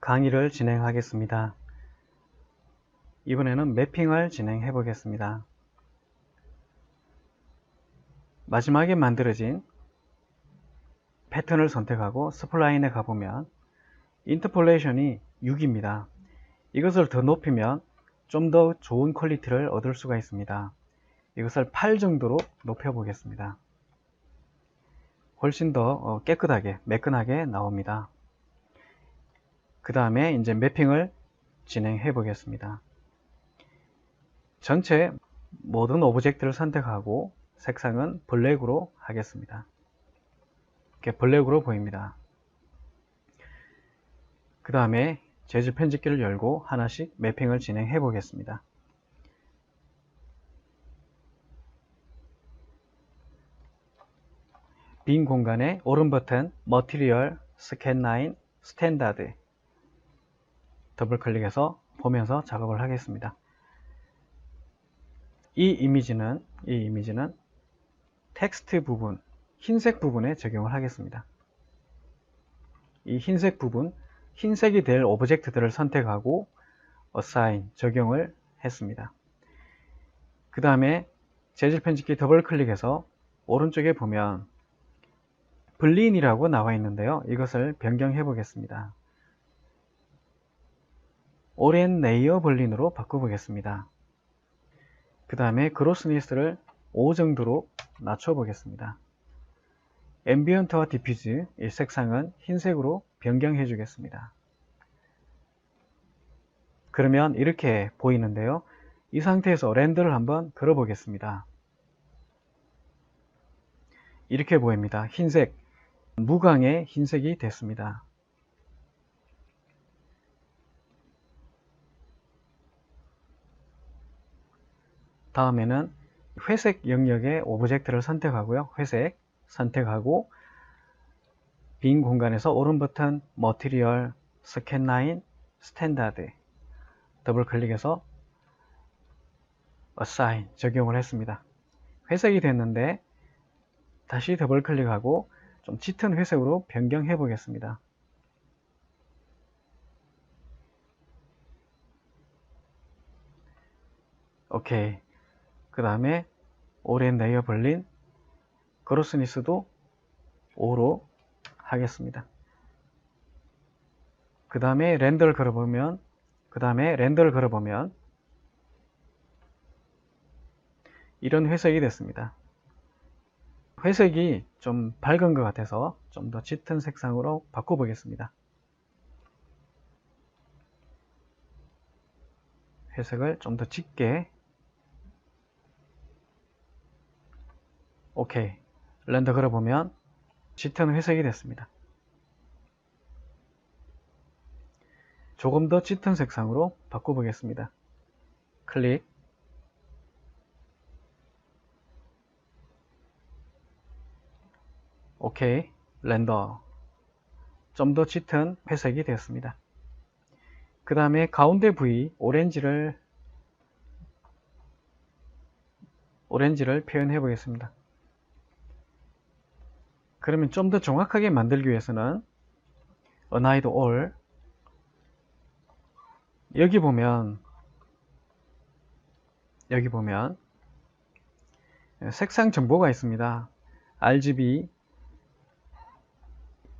강의를 진행하겠습니다. 이번에는 매핑을 진행해 보겠습니다. 마지막에 만들어진 패턴을 선택하고 스플라인에 가보면 인터폴레이션이 6입니다. 이것을 더 높이면 좀 더 좋은 퀄리티를 얻을 수가 있습니다. 이것을 8 정도로 높여 보겠습니다. 훨씬 더 깨끗하게 매끈하게 나옵니다. 그 다음에 이제 매핑을 진행해 보겠습니다. 전체 모든 오브젝트를 선택하고 색상은 블랙으로 하겠습니다. 이렇게 블랙으로 보입니다. 그 다음에 재질 편집기를 열고 하나씩 매핑을 진행해 보겠습니다. 빈 공간에 오른 버튼 머티리얼 스캔 라인 스탠다드 더블 클릭해서 보면서 작업을 하겠습니다. 이 이미지는 텍스트 부분, 흰색 부분에 적용을 하겠습니다. 이 흰색 부분, 흰색이 될 오브젝트들을 선택하고 assign, 적용을 했습니다. 그 다음에 재질 편집기 더블 클릭해서 오른쪽에 보면 블린이라고 나와 있는데요. 이것을 변경해 보겠습니다. 오랜 레이어 블린으로 바꿔보겠습니다. 그 다음에 그로스니스를 5 정도로 낮춰 보겠습니다. 앰비언트와 디퓨즈, 이 색상은 흰색으로 변경해 주겠습니다. 그러면 이렇게 보이는데요. 이 상태에서 렌더를 한번 걸어 보겠습니다. 이렇게 보입니다. 흰색, 무광의 흰색이 됐습니다. 다음에는 회색 영역의 오브젝트를 선택하고요. 회색 선택하고 빈 공간에서 오른 버튼 머티리얼 스캔 라인 스탠다드 더블 클릭해서 assign 적용을 했습니다. 회색이 됐는데 다시 더블 클릭하고 좀 짙은 회색으로 변경해 보겠습니다. 오케이. 그 다음에 오랜 레이어 벌린 그로스니스도 5로 하겠습니다. 그 다음에 렌더를 걸어보면 이런 회색이 됐습니다. 회색이 좀 밝은 것 같아서 좀 더 짙은 색상으로 바꿔보겠습니다. 회색을 좀 더 짙게. 오케이. 렌더 걸어보면 짙은 회색이 됐습니다. 조금 더 짙은 색상으로 바꿔보겠습니다. 클릭. 오케이. 렌더. 좀 더 짙은 회색이 되었습니다. 그 다음에 가운데 부위 오렌지를 표현해 보겠습니다. 그러면 좀 더 정확하게 만들기 위해서는 Align All, 여기 보면 색상 정보가 있습니다. RGB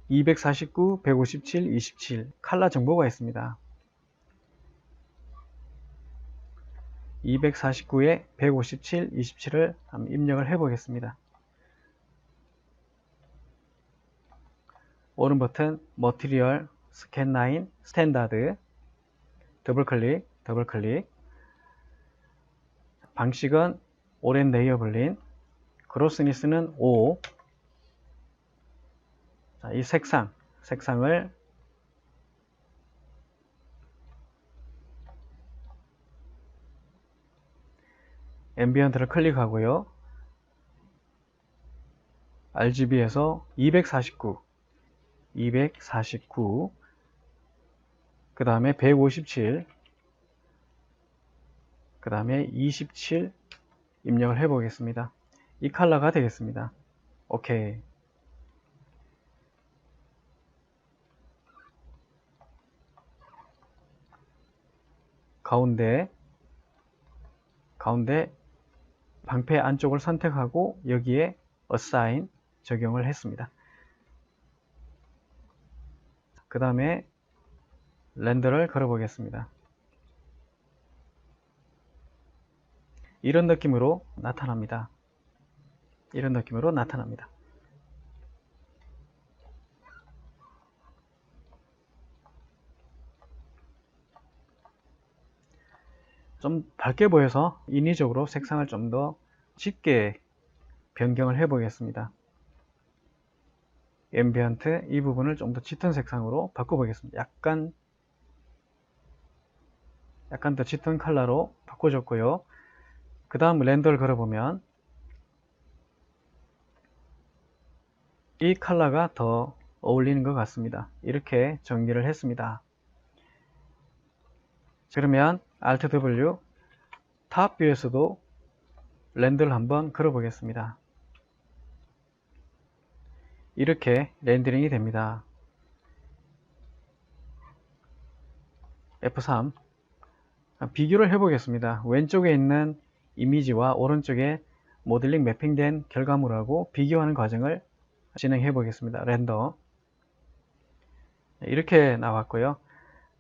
249, 157, 27 컬러 정보가 있습니다. 249에 157, 27을 한번 입력을 해 보겠습니다. 오른 버튼 머티리얼 스캔 라인 스탠다드 더블 클릭. 방식은 오랜 레이어 블린, 그로스니스는 5. 자, 이 색상을 앰비언트를 클릭하고요. RGB에서 249, 그 다음에 157, 그 다음에 27 입력을 해 보겠습니다. 이 컬러가 되겠습니다. 오케이. 가운데 방패 안쪽을 선택하고 여기에 assign 적용을 했습니다. 그 다음에 렌더를 걸어 보겠습니다. 이런 느낌으로 나타납니다. 이런 느낌으로 나타납니다. 좀 밝게 보여서 인위적으로 색상을 좀 더 짙게 변경을 해 보겠습니다. 앰비언트 이 부분을 좀 더 짙은 색상으로 바꿔 보겠습니다. 약간 더 짙은 컬러로 바꿔줬고요. 그 다음 렌더를 걸어보면 이 컬러가 더 어울리는 것 같습니다. 이렇게 정리를 했습니다. 그러면 Alt W 탑 뷰에서도 렌더를 한번 걸어 보겠습니다. 이렇게 렌더링이 됩니다. F3 비교를 해 보겠습니다. 왼쪽에 있는 이미지와 오른쪽에 모델링 매핑된 결과물하고 비교하는 과정을 진행해 보겠습니다. 렌더 이렇게 나왔고요.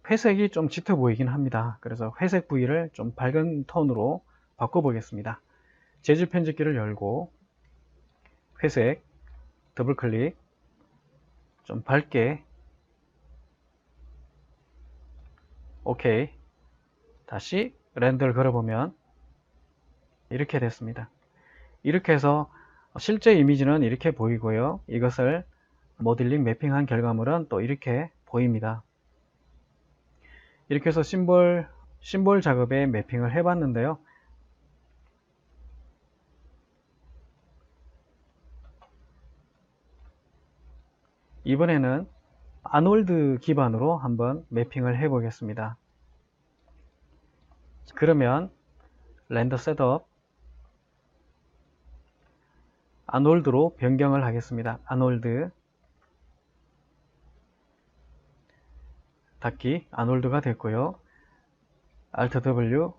회색이 좀 짙어 보이긴 합니다. 그래서 회색 부위를 좀 밝은 톤으로 바꿔 보겠습니다. 재질 편집기를 열고 회색 더블 클릭 좀 밝게 오케이 다시 렌더를 걸어보면 이렇게 됐습니다. 이렇게 해서 실제 이미지는 이렇게 보이고요. 이것을 모델링 매핑한 결과물은 또 이렇게 보입니다. 이렇게 해서 심볼 작업에 매핑을 해 봤는데요. 이번에는 아놀드 기반으로 한번 매핑을 해 보겠습니다. 그러면 렌더 셋업 아놀드로 변경을 하겠습니다. 아놀드 닫기 아놀드가 됐고요. Alt W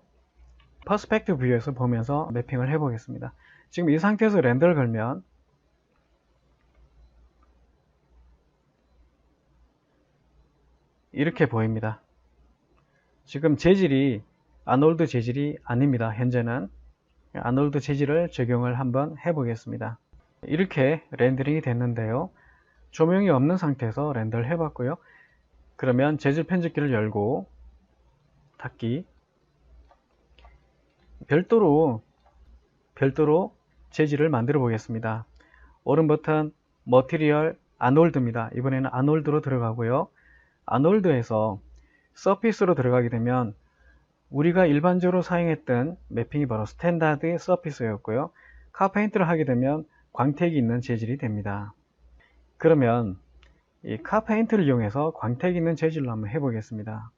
퍼스펙티브 뷰에서 보면서 매핑을 해 보겠습니다. 지금 이 상태에서 렌더를 걸면 이렇게 보입니다. 지금 재질이 아놀드 재질이 아닙니다. 현재는 아놀드 재질을 적용을 한번 해 보겠습니다. 이렇게 렌더링이 됐는데요. 조명이 없는 상태에서 렌더를 해 봤고요. 그러면 재질 편집기를 열고 닫기 별도로 재질을 만들어 보겠습니다. 오른 버튼 머티리얼 아놀드입니다. 이번에는 아놀드로 들어가고요. 아놀드에서 서피스로 들어가게 되면 우리가 일반적으로 사용했던 매핑이 바로 스탠다드 서피스였고요. 카페인트를 하게 되면 광택이 있는 재질이 됩니다. 그러면 이 카페인트를 이용해서 광택 있는 재질로 한번 해보겠습니다.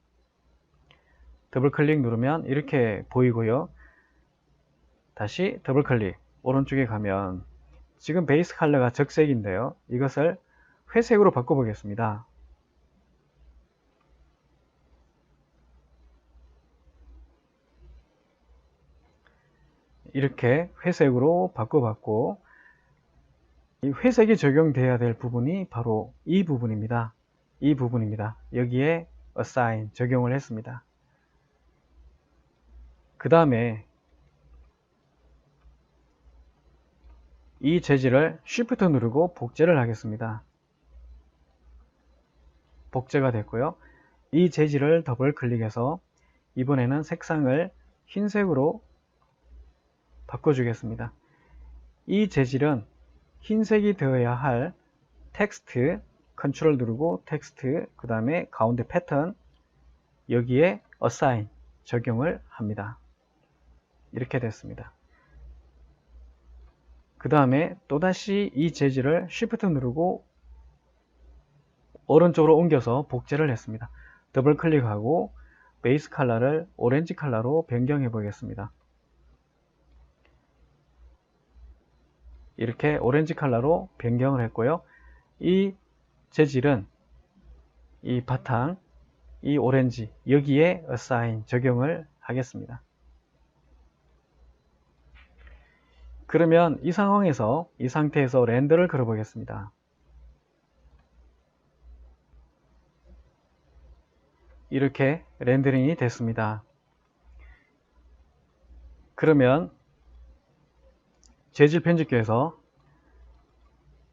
더블 클릭 누르면 이렇게 보이고요. 다시 더블 클릭 오른쪽에 가면 지금 베이스 컬러가 적색인데요. 이것을 회색으로 바꿔 보겠습니다. 이렇게 회색으로 바꿔봤고 이 회색이 적용돼야 될 부분이 바로 이 부분입니다. 이 부분입니다. 여기에 assign 적용을 했습니다. 그 다음에 이 재질을 Shift 누르고 복제를 하겠습니다. 복제가 됐고요. 이 재질을 더블 클릭해서 이번에는 색상을 흰색으로 바꿔주겠습니다. 이 재질은 흰색이 되어야 할 텍스트 컨트롤 누르고 텍스트 그 다음에 가운데 패턴 여기에 assign 적용을 합니다. 이렇게 됐습니다. 그 다음에 또다시 이 재질을 Shift 누르고 오른쪽으로 옮겨서 복제를 했습니다. 더블 클릭하고 베이스 컬러를 오렌지 컬러로 변경해 보겠습니다. 이렇게 오렌지 컬러로 변경을 했고요. 이 재질은 이 바탕 이 오렌지 여기에 assign 적용을 하겠습니다. 그러면 이 상황에서 이 상태에서 렌더를 걸어 보겠습니다. 이렇게 렌더링이 됐습니다. 그러면 재질 편집기에서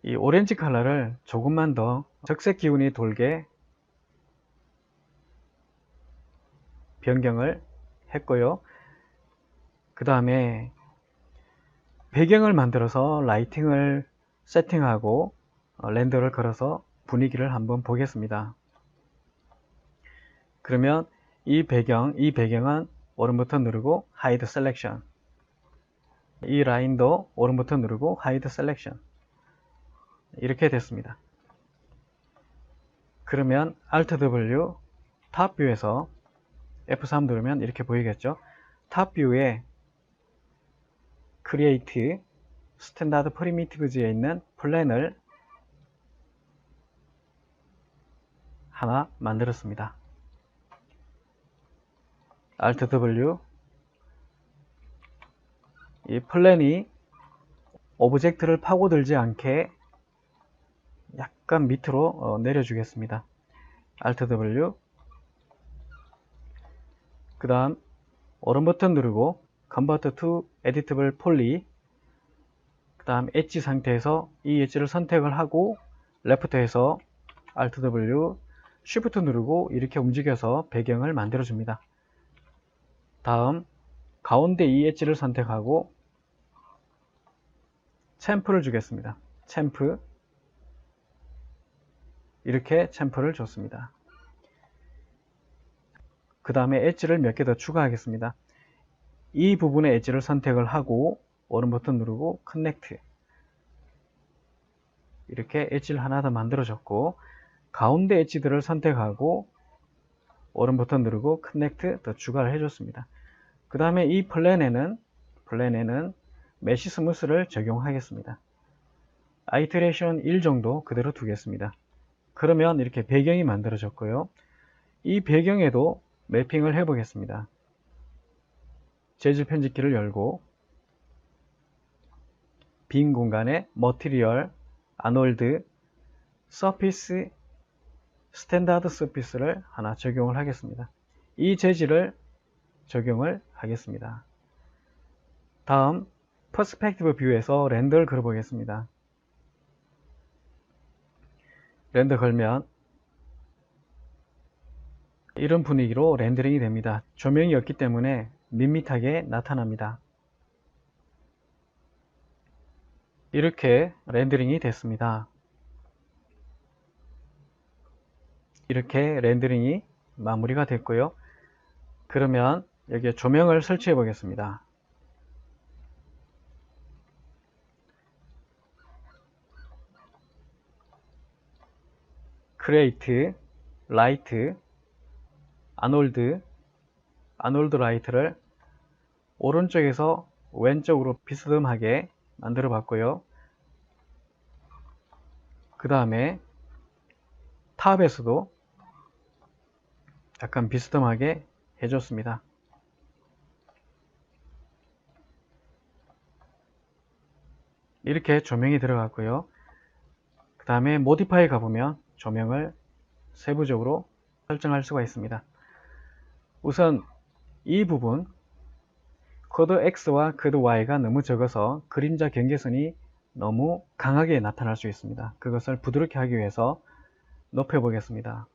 이 오렌지 컬러를 조금만 더 적색 기운이 돌게 변경을 했고요. 그 다음에 배경을 만들어서 라이팅을 세팅하고 렌더를 걸어서 분위기를 한번 보겠습니다. 그러면 이 배경은 오른 버튼 누르고 Hide Selection, 이 라인도 오른 버튼 누르고 Hide Selection, 이렇게 됐습니다. 그러면 Alt W 탑 뷰에서 F3 누르면 이렇게 보이겠죠. 탑 뷰에 Create Standard Primitives에 있는 플랜을 하나 만들었습니다. Alt W, 이 플랜이 오브젝트를 파고들지 않게 약간 밑으로 내려주겠습니다. Alt W, 그 다음 오른 버튼 누르고 Convert to Editable Poly, 그 다음 엣지 상태에서 이 엣지를 선택을 하고 레프트에서 Alt W, Shift 누르고 이렇게 움직여서 배경을 만들어 줍니다. 다음 가운데 이 엣지를 선택하고 챔프를 주겠습니다. 챔프, 이렇게 챔프를 줬습니다. 그 다음에 엣지를 몇 개 더 추가하겠습니다. 이 부분의 엣지를 선택을 하고 오른 버튼 누르고 커넥트, 이렇게 엣지를 하나 더 만들어 줬고, 가운데 엣지들을 선택하고 오른 버튼 누르고 커넥트 더 추가를 해줬습니다. 그 다음에 이 플랜에는 메쉬 스무스를 적용하겠습니다. 아이터레이션 1 정도 그대로 두겠습니다. 그러면 이렇게 배경이 만들어졌고요. 이 배경에도 매핑을 해 보겠습니다. 재질 편집기를 열고 빈 공간에 머티리얼, 아놀드, 서피스, 스탠다드 서피스를 하나 적용을 하겠습니다. 이 재질을 적용을 하겠습니다. 다음 퍼스펙티브 뷰에서 렌더를 걸어 보겠습니다. 렌더 걸면 이런 분위기로 렌더링이 됩니다. 조명이 없기 때문에 밋밋하게 나타납니다. 이렇게 렌더링이 됐습니다. 이렇게 렌더링이 마무리가 됐고요. 그러면 여기에 조명을 설치해 보겠습니다. Create, Light, 아놀드 라이트를 오른쪽에서 왼쪽으로 비스듬하게 만들어 봤고요. 그 다음에 탑에서도 약간 비스듬하게 해줬습니다. 이렇게 조명이 들어갔고요. 그 다음에 모디파이 가보면 조명을 세부적으로 설정할 수가 있습니다. 우선 이 부분 코드 X와 코드 Y가 너무 적어서 그림자 경계선이 너무 강하게 나타날 수 있습니다. 그것을 부드럽게 하기 위해서 높여 보겠습니다.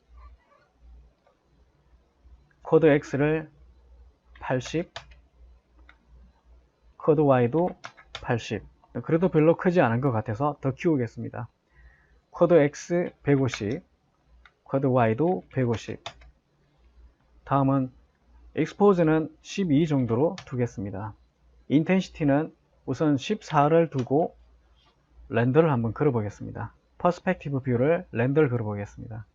코드 X를 80, 코드 Y도 80. 그래도 별로 크지 않은 것 같아서 더 키우겠습니다. 코드 X 150, 코드 Y도 150. 다음은 익스포즈는 12 정도로 두겠습니다. 인텐시티는 우선 14를 두고 렌더를 한번 걸어 보겠습니다. 퍼스펙티브 뷰를 렌더를 걸어 보겠습니다.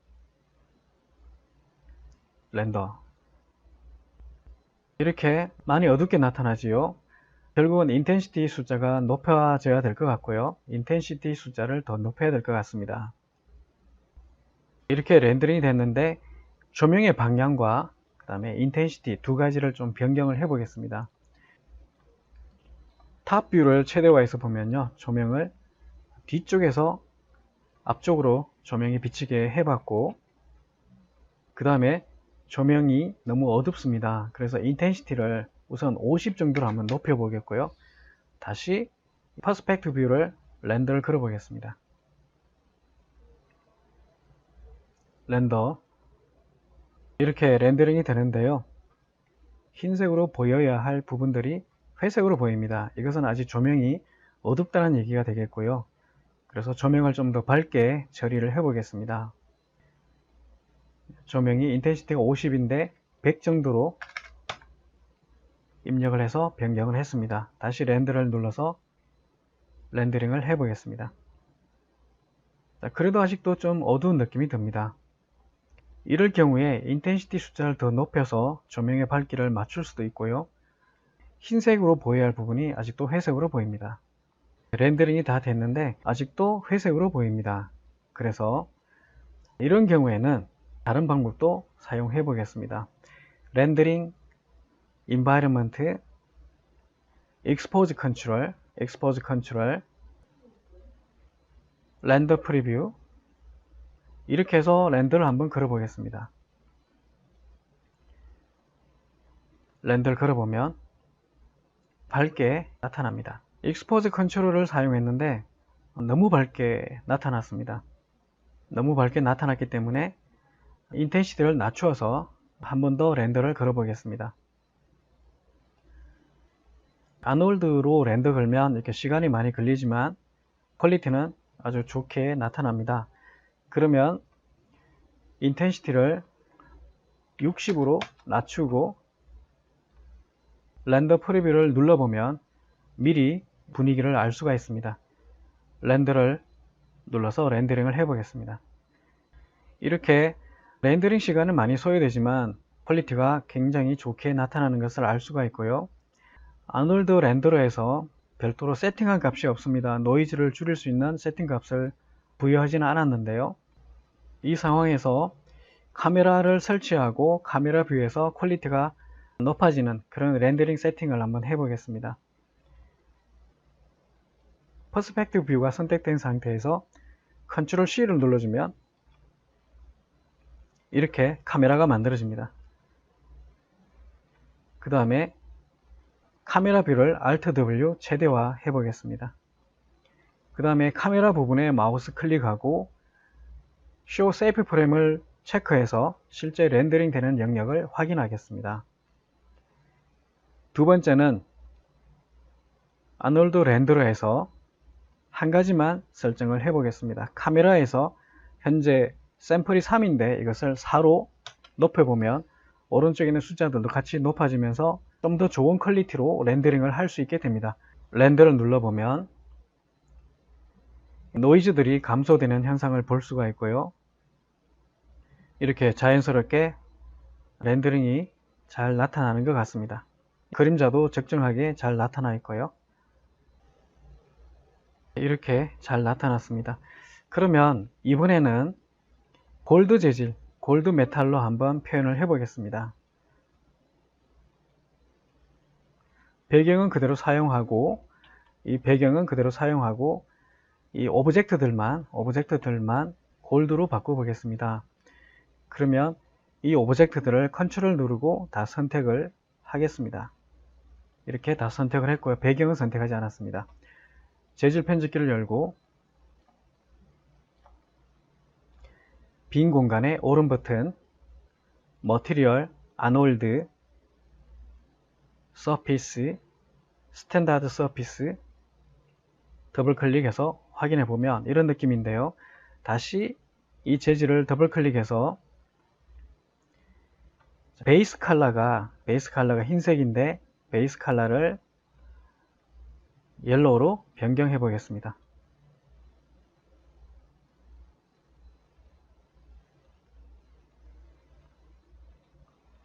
렌더. 이렇게 많이 어둡게 나타나지요. 결국은 인텐시티 숫자가 높아져야 될 것 같고요. 인텐시티 숫자를 더 높여야 될 것 같습니다. 이렇게 렌더링이 됐는데 조명의 방향과 그 다음에 인텐시티 두 가지를 좀 변경을 해 보겠습니다. 탑 뷰를 최대화해서 보면요, 조명을 뒤쪽에서 앞쪽으로 조명이 비치게 해봤고, 그 다음에 조명이 너무 어둡습니다. 그래서 인텐시티를 우선 50 정도로 한번 높여 보겠고요. 다시 퍼스펙트 뷰를 렌더를 걸어 보겠습니다. 렌더, 이렇게 렌더링이 되는데요, 흰색으로 보여야 할 부분들이 회색으로 보입니다. 이것은 아직 조명이 어둡다는 얘기가 되겠고요. 그래서 조명을 좀 더 밝게 처리를 해 보겠습니다. 조명이 인텐시티가 50인데 100 정도로 입력을 해서 변경을 했습니다. 다시 렌더를 눌러서 렌더링을 해 보겠습니다. 그래도 아직도 좀 어두운 느낌이 듭니다. 이럴 경우에 인텐시티 숫자를 더 높여서 조명의 밝기를 맞출 수도 있고요. 흰색으로 보여야 할 부분이 아직도 회색으로 보입니다. 렌더링이 다 됐는데 아직도 회색으로 보입니다. 그래서 이런 경우에는 다른 방법도 사용해 보겠습니다. 렌더링, 인바이러먼트, 익스포즈 컨트롤, 렌더 프리뷰, 이렇게 해서 렌더를 한번 걸어 보겠습니다. 렌더를 걸어보면 밝게 나타납니다. 익스포즈 컨트롤을 사용했는데 너무 밝게 나타났습니다. 너무 밝게 나타났기 때문에 인텐시티를 낮추어서 한 번 더 렌더를 걸어 보겠습니다. 아놀드로 렌더 걸면 이렇게 시간이 많이 걸리지만 퀄리티는 아주 좋게 나타납니다. 그러면 인텐시티를 60으로 낮추고 렌더 프리뷰를 눌러보면 미리 분위기를 알 수가 있습니다. 렌더를 눌러서 렌더링을 해 보겠습니다. 이렇게 렌더링 시간은 많이 소요되지만 퀄리티가 굉장히 좋게 나타나는 것을 알 수가 있고요. 아놀드 렌더러에서 별도로 세팅한 값이 없습니다. 노이즈를 줄일 수 있는 세팅 값을 부여하지는 않았는데요. 이 상황에서 카메라를 설치하고 카메라 뷰에서 퀄리티가 높아지는 그런 렌더링 세팅을 한번 해보겠습니다. 퍼스펙티브 뷰가 선택된 상태에서 컨트롤 C를 눌러주면 이렇게 카메라가 만들어집니다. 그 다음에 카메라 뷰를 Alt W 최대화 해 보겠습니다. 그 다음에 카메라 부분에 마우스 클릭하고 Show Safe Frame을 체크해서 실제 렌더링 되는 영역을 확인하겠습니다. 두 번째는 아놀드 렌더러에서 한 가지만 설정을 해 보겠습니다. 카메라에서 현재 샘플이 3인데 이것을 4로 높여보면 오른쪽에 있는 숫자들도 같이 높아지면서 좀 더 좋은 퀄리티로 렌더링을 할 수 있게 됩니다. 렌더를 눌러보면 노이즈들이 감소되는 현상을 볼 수가 있고요. 이렇게 자연스럽게 렌더링이 잘 나타나는 것 같습니다. 그림자도 적정하게 잘 나타나 있고요. 이렇게 잘 나타났습니다. 그러면 이번에는 골드 재질, 골드 메탈로 한번 표현을 해 보겠습니다. 배경은 그대로 사용하고 이 오브젝트들만 골드로 바꿔 보겠습니다. 그러면 이 오브젝트들을 컨트롤 누르고 다 선택을 하겠습니다. 이렇게 다 선택을 했고요. 배경은 선택하지 않았습니다. 재질 편집기를 열고 빈 공간에 오른 버튼 머티리얼, 아놀드, 서피스, 스탠다드 서피스 더블 클릭해서 확인해 보면 이런 느낌인데요. 다시 이 재질을 더블 클릭해서 베이스 컬러가 흰색인데 베이스 컬러를 옐로우로 변경해 보겠습니다.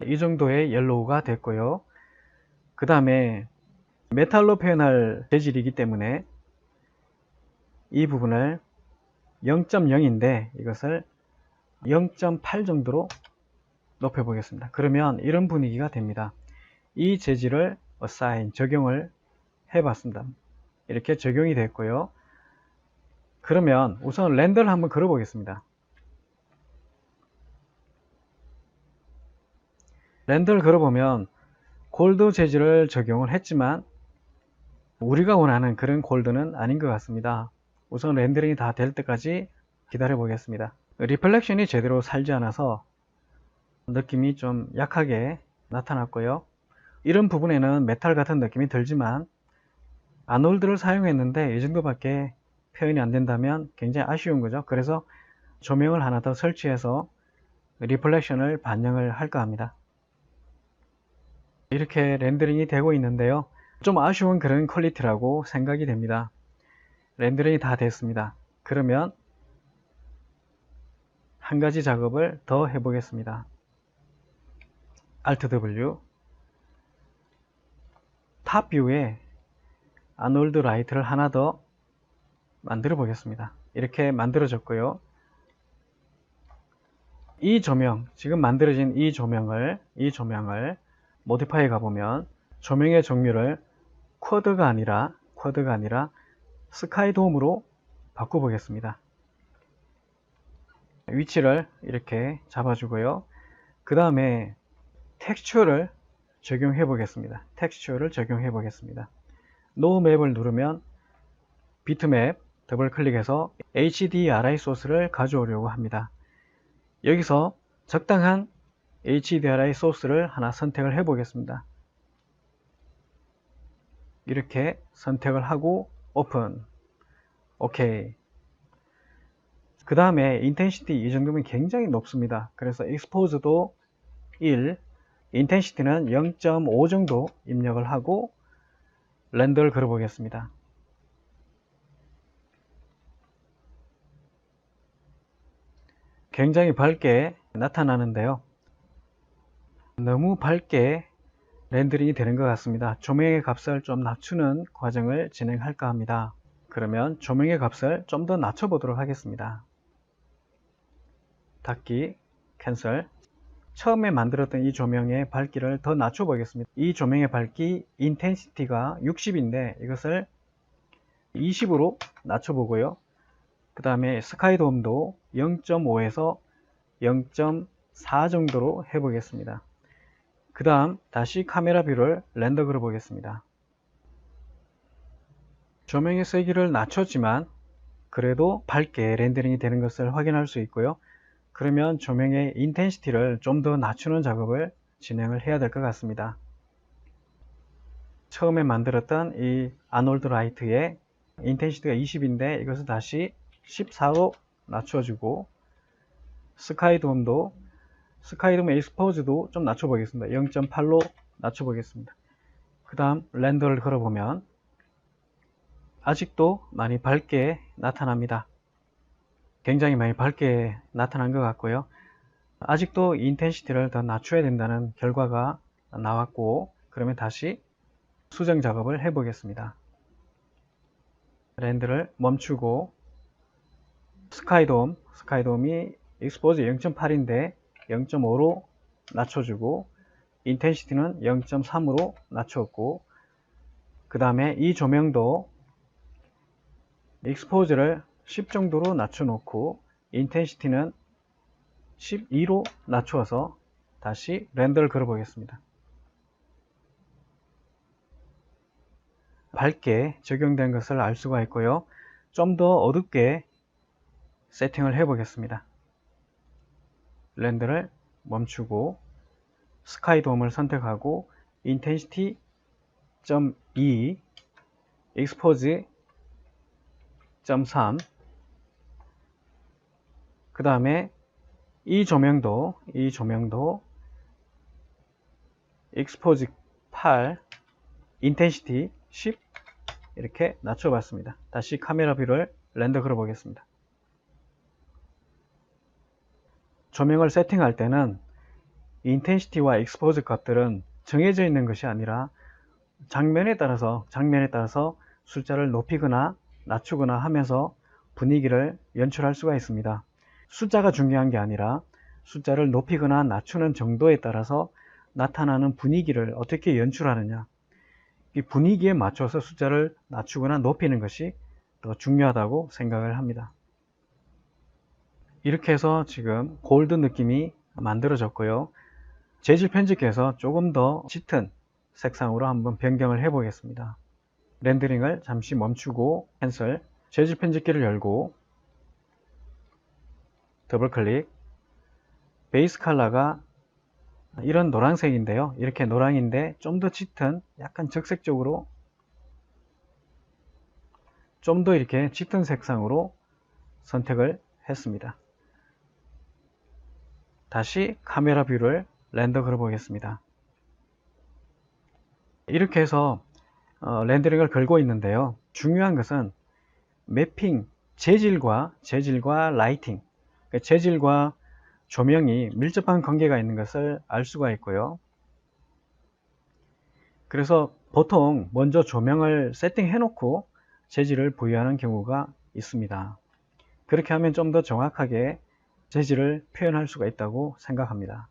이 정도의 옐로우가 됐고요. 그 다음에 메탈로 표현할 재질이기 때문에 이 부분을 0.0인데 이것을 0.8 정도로 높여 보겠습니다. 그러면 이런 분위기가 됩니다. 이 재질을 assign, 적용을 해 봤습니다. 이렇게 적용이 됐고요. 그러면 우선 렌더를 한번 걸어 보겠습니다. 렌더를 걸어보면 골드 재질을 적용을 했지만 우리가 원하는 그런 골드는 아닌 것 같습니다. 우선 렌더링이 다 될 때까지 기다려 보겠습니다. 리플렉션이 제대로 살지 않아서 느낌이 좀 약하게 나타났고요. 이런 부분에는 메탈 같은 느낌이 들지만 아놀드를 사용했는데 이 정도밖에 표현이 안 된다면 굉장히 아쉬운 거죠. 그래서 조명을 하나 더 설치해서 리플렉션을 반영을 할까 합니다. 이렇게 렌더링이 되고 있는데요. 좀 아쉬운 그런 퀄리티라고 생각이 됩니다. 렌더링이 다 됐습니다. 그러면 한 가지 작업을 더 해보겠습니다. Alt W, 탑 뷰에 아놀드 라이트를 하나 더 만들어 보겠습니다. 이렇게 만들어졌고요. 이 조명, 지금 만들어진 이 조명을 모디파이에 가보면 조명의 종류를 쿼드가 아니라 스카이돔으로 바꿔보겠습니다. 위치를 이렇게 잡아주고요. 그 다음에 텍스처를 적용해 보겠습니다. 노 맵을 누르면 비트맵 더블 클릭해서 HDRI 소스를 가져오려고 합니다. 여기서 적당한 HDRI 소스를 하나 선택을 해 보겠습니다. 이렇게 선택을 하고 오픈, 오케이. 그 다음에 인텐시티 이 정도면 굉장히 높습니다. 그래서 익스포즈도 1, 인텐시티는 0.5 정도 입력을 하고 렌더를 걸어 보겠습니다. 굉장히 밝게 나타나는데요. 너무 밝게 렌더링이 되는 것 같습니다. 조명의 값을 좀 낮추는 과정을 진행할까 합니다. 그러면 조명의 값을 좀 더 낮춰 보도록 하겠습니다. 닫기, 캔슬. 처음에 만들었던 이 조명의 밝기를 더 낮춰 보겠습니다. 이 조명의 밝기 인텐시티가 60인데 이것을 20으로 낮춰 보고요. 그 다음에 스카이돔도 0.5에서 0.4 정도로 해 보겠습니다. 그 다음 다시 카메라 뷰를 렌더 걸어 보겠습니다. 조명의 세기를 낮췄지만 그래도 밝게 렌더링이 되는 것을 확인할 수 있고요. 그러면 조명의 인텐시티를 좀 더 낮추는 작업을 진행을 해야 될 것 같습니다. 처음에 만들었던 이 아놀드 라이트의 인텐시티가 20인데 이것을 다시 14로 낮춰주고 스카이돔 익스포즈도 좀 낮춰보겠습니다. 0.8로 낮춰보겠습니다. 그 다음 렌더를 걸어보면 아직도 많이 밝게 나타납니다. 굉장히 많이 밝게 나타난 것 같고요. 아직도 인텐시티를 더 낮춰야 된다는 결과가 나왔고 그러면 다시 수정 작업을 해 보겠습니다. 렌더를 멈추고 스카이돔이 익스포즈 0.8인데 0.5로 낮춰주고 인텐시티는 0.3으로 낮췄고 그 다음에 이 조명도 익스포즈를 10 정도로 낮춰놓고 인텐시티는 12로 낮추어서 다시 렌더를 걸어 보겠습니다. 밝게 적용된 것을 알 수가 있고요. 좀 더 어둡게 세팅을 해 보겠습니다. 렌더를 멈추고 스카이돔을 선택하고 인텐시티 0.2 익스포즈 0.3 그 다음에 이 조명도 익스포즈 8 인텐시티 10 이렇게 낮춰 봤습니다. 다시 카메라 뷰를 렌더 걸어 보겠습니다. 조명을 세팅할 때는 인텐시티와 익스포즈 값들은 정해져 있는 것이 아니라 장면에 따라서 숫자를 높이거나 낮추거나 하면서 분위기를 연출할 수가 있습니다. 숫자가 중요한 게 아니라 숫자를 높이거나 낮추는 정도에 따라서 나타나는 분위기를 어떻게 연출하느냐, 이 분위기에 맞춰서 숫자를 낮추거나 높이는 것이 더 중요하다고 생각을 합니다. 이렇게 해서 지금 골드 느낌이 만들어졌고요. 재질 편집기에서 조금 더 짙은 색상으로 한번 변경을 해 보겠습니다. 렌더링을 잠시 멈추고 캔슬, 재질 편집기를 열고 더블 클릭, 베이스 컬러가 이런 노란색인데요. 이렇게 노랑인데 좀 더 짙은 약간 적색적으로 좀 더 이렇게 짙은 색상으로 선택을 했습니다. 다시 카메라 뷰를 렌더 걸어 보겠습니다. 이렇게 해서 렌더링을 걸고 있는데요. 중요한 것은 매핑, 재질과 라이팅, 재질과 조명이 밀접한 관계가 있는 것을 알 수가 있고요. 그래서 보통 먼저 조명을 세팅해 놓고 재질을 부여하는 경우가 있습니다. 그렇게 하면 좀 더 정확하게 재질을 표현할 수가 있다고 생각합니다.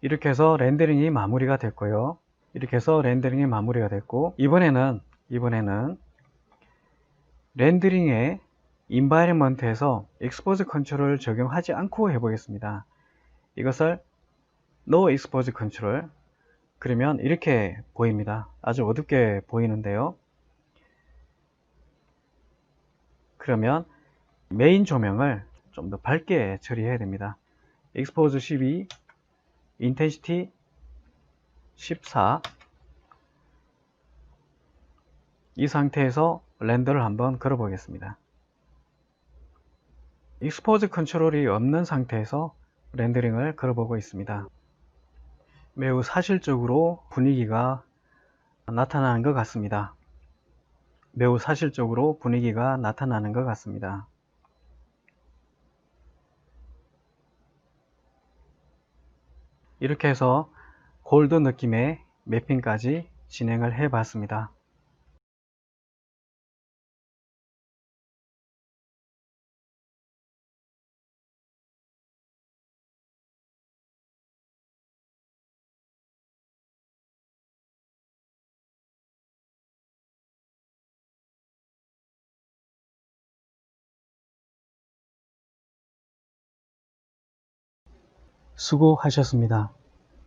이렇게 해서 렌더링이 마무리가 됐고요. 이렇게 해서 렌더링이 마무리가 됐고, 이번에는 렌더링의 인바이러먼트에서 익스포즈 컨트롤을 적용하지 않고 해보겠습니다. 이것을 No Expose Control, 그러면 이렇게 보입니다. 아주 어둡게 보이는데요. 그러면 메인 조명을 좀 더 밝게 처리해야 됩니다. Expose 12, Intensity 14, 이 상태에서 렌더를 한번 걸어 보겠습니다. 익스포즈 컨트롤이 없는 상태에서 렌더링을 걸어보고 있습니다. 매우 사실적으로 분위기가 나타나는 것 같습니다. 매우 사실적으로 분위기가 나타나는 것 같습니다. 이렇게 해서 골드 느낌의 매핑까지 진행을 해 봤습니다. 수고하셨습니다.